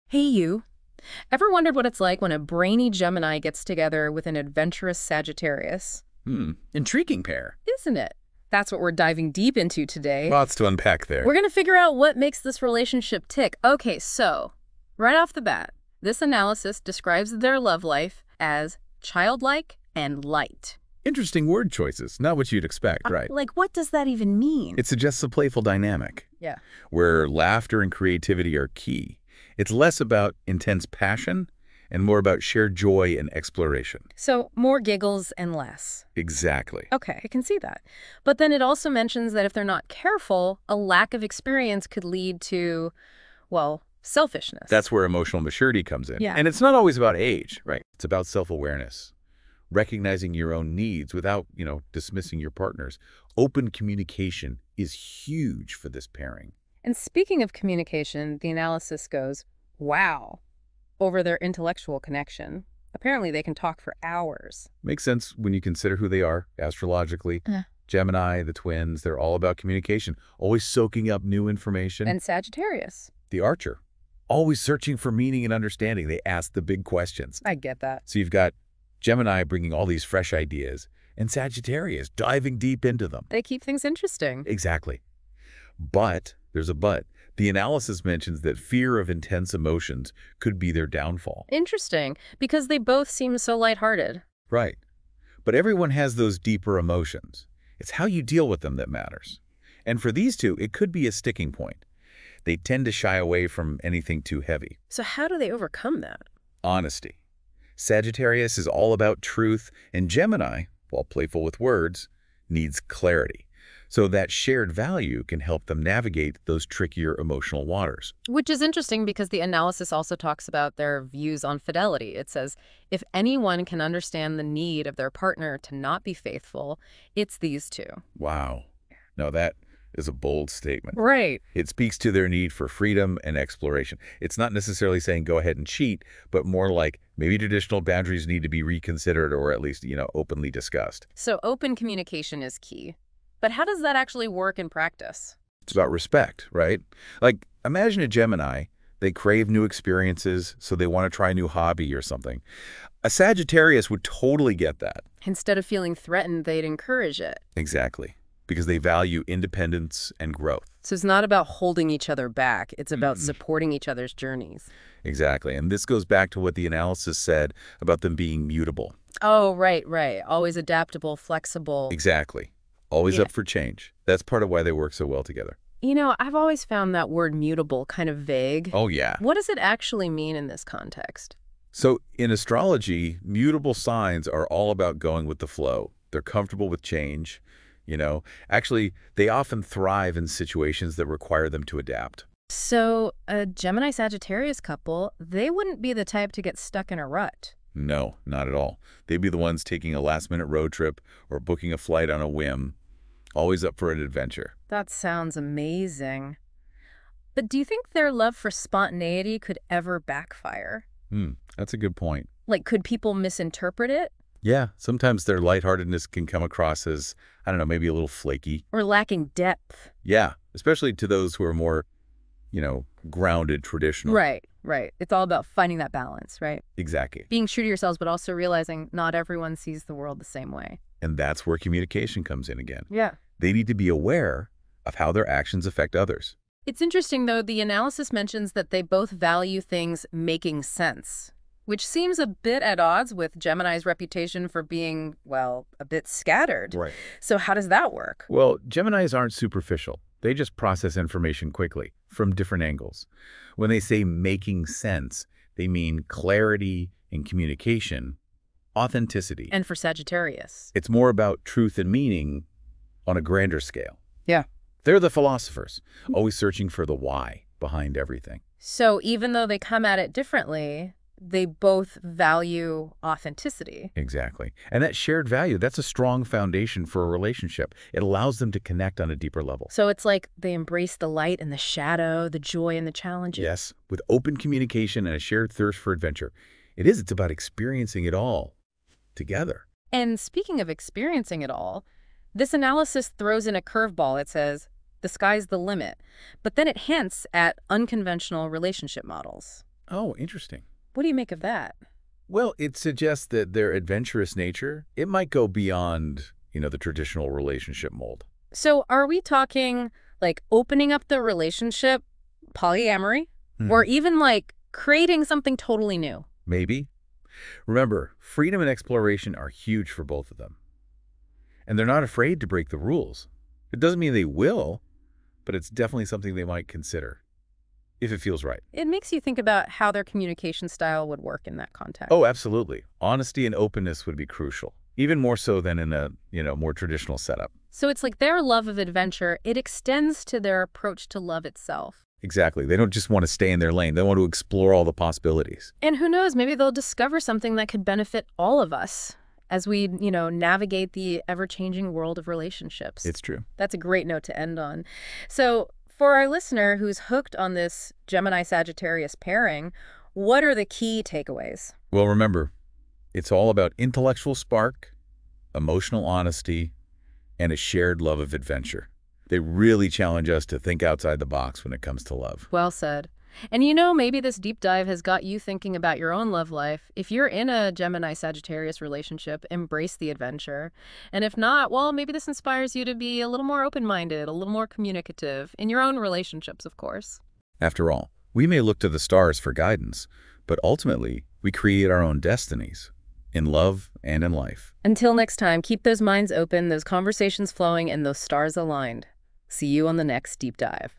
Hey, you. Ever wondered what it's like when a brainy Gemini gets together with an adventurous Sagittarius? Intriguing pair. Isn't it? That's what we're diving deep into today. Lots to unpack there. We're going to figure out what makes this relationship tick. Okay, so, right off the bat, this analysis describes their love life as childlike and light. Interesting word choices. Not what you'd expect, right? Like, what does that even mean? It suggests a playful dynamic. Yeah. Where laughter and creativity are key. It's less about intense passion and more about shared joy and exploration. So, more giggles and less. Exactly. Okay, I can see that. But then it also mentions that if they're not careful, a lack of experience could lead to, well, selfishness. That's where emotional maturity comes in. Yeah. And it's not always about age, right? It's about self-awareness, recognizing your own needs without, dismissing your partner's. Open communication is huge for this pairing. And speaking of communication, the analysis goes, wow, over their intellectual connection. Apparently they can talk for hours. Makes sense when you consider who they are astrologically. Gemini, the twins, they're all about communication, always soaking up new information. And Sagittarius. The archer, always searching for meaning and understanding. They ask the big questions. I get that. So you've got Gemini bringing all these fresh ideas and Sagittarius diving deep into them. They keep things interesting. Exactly. But, there's a but, the analysis mentions that fear of intense emotions could be their downfall. Interesting, because they both seem so lighthearted. Right. But everyone has those deeper emotions. It's how you deal with them that matters. And for these two, it could be a sticking point. They tend to shy away from anything too heavy. So how do they overcome that? Honesty. Sagittarius is all about truth, and Gemini, while playful with words, needs clarity. So that shared value can help them navigate those trickier emotional waters. Which is interesting because the analysis also talks about their views on fidelity. It says, if anyone can understand the need of their partner to not be faithful, it's these two. Wow. Now that is a bold statement. Right. It speaks to their need for freedom and exploration. It's not necessarily saying go ahead and cheat, but more like maybe traditional boundaries need to be reconsidered or at least, openly discussed. So open communication is key. But how does that actually work in practice? It's about respect, right? Like, imagine a Gemini. They crave new experiences, so they want to try a new hobby or something. A Sagittarius would totally get that. Instead of feeling threatened, they'd encourage it. Exactly. Because they value independence and growth. So it's not about holding each other back. It's about supporting each other's journeys. Exactly. And this goes back to what the analysis said about them being mutable. Oh, right. Always adaptable, flexible. Exactly. Always up for change. That's part of why they work so well together. I've always found that word mutable kind of vague. Oh, yeah. What does it actually mean in this context? So in astrology, mutable signs are all about going with the flow. They're comfortable with change. Actually, they often thrive in situations that require them to adapt. So a Gemini-Sagittarius couple, they wouldn't be the type to get stuck in a rut. No, not at all. They'd be the ones taking a last-minute road trip or booking a flight on a whim, always up for an adventure. That sounds amazing. But do you think their love for spontaneity could ever backfire? That's a good point. Like, could people misinterpret it? Yeah, sometimes their lightheartedness can come across as, maybe a little flaky. Or lacking depth? Yeah, especially to those who are more, grounded, traditional. Right. It's all about finding that balance, right? Exactly. Being true to yourselves, but also realizing not everyone sees the world the same way. And that's where communication comes in again. Yeah. They need to be aware of how their actions affect others. It's interesting, though, the analysis mentions that they both value things making sense, which seems a bit at odds with Gemini's reputation for being, well, a bit scattered. Right. So how does that work? Well, Geminis aren't superficial. They just process information quickly from different angles. When they say making sense, they mean clarity in communication, authenticity. And for Sagittarius? It's more about truth and meaning on a grander scale. Yeah. They're the philosophers, always searching for the why behind everything. So even though they come at it differently, they both value authenticity. Exactly. And that shared value, that's a strong foundation for a relationship. It allows them to connect on a deeper level. So it's like they embrace the light and the shadow, the joy and the challenges. Yes, with open communication and a shared thirst for adventure. It's about experiencing it all together. And speaking of experiencing it all, this analysis throws in a curveball. It says, the sky's the limit. But then it hints at unconventional relationship models. Oh, interesting. What do you make of that? Well, it suggests that their adventurous nature, it might go beyond, the traditional relationship mold. So are we talking like opening up the relationship, polyamory, or Hmm. even like creating something totally new? Maybe. Remember, freedom and exploration are huge for both of them. And they're not afraid to break the rules. It doesn't mean they will, but it's definitely something they might consider, if it feels right. It makes you think about how their communication style would work in that context. Oh, absolutely. Honesty and openness would be crucial, even more so than in a, more traditional setup. So it's like their love of adventure, it extends to their approach to love itself. Exactly. They don't just want to stay in their lane. They want to explore all the possibilities. And who knows, maybe they'll discover something that could benefit all of us as we, navigate the ever-changing world of relationships. It's true. That's a great note to end on. So for our listener who's hooked on this Gemini-Sagittarius pairing, what are the key takeaways? Well, remember, it's all about intellectual spark, emotional honesty, and a shared love of adventure. They really challenge us to think outside the box when it comes to love. Well said. And maybe this deep dive has got you thinking about your own love life. If you're in a Gemini-Sagittarius relationship, embrace the adventure. And if not, well, maybe this inspires you to be a little more open-minded, a little more communicative, in your own relationships, of course. After all, we may look to the stars for guidance, but ultimately, we create our own destinies, in love and in life. Until next time, keep those minds open, those conversations flowing, and those stars aligned. See you on the next deep dive.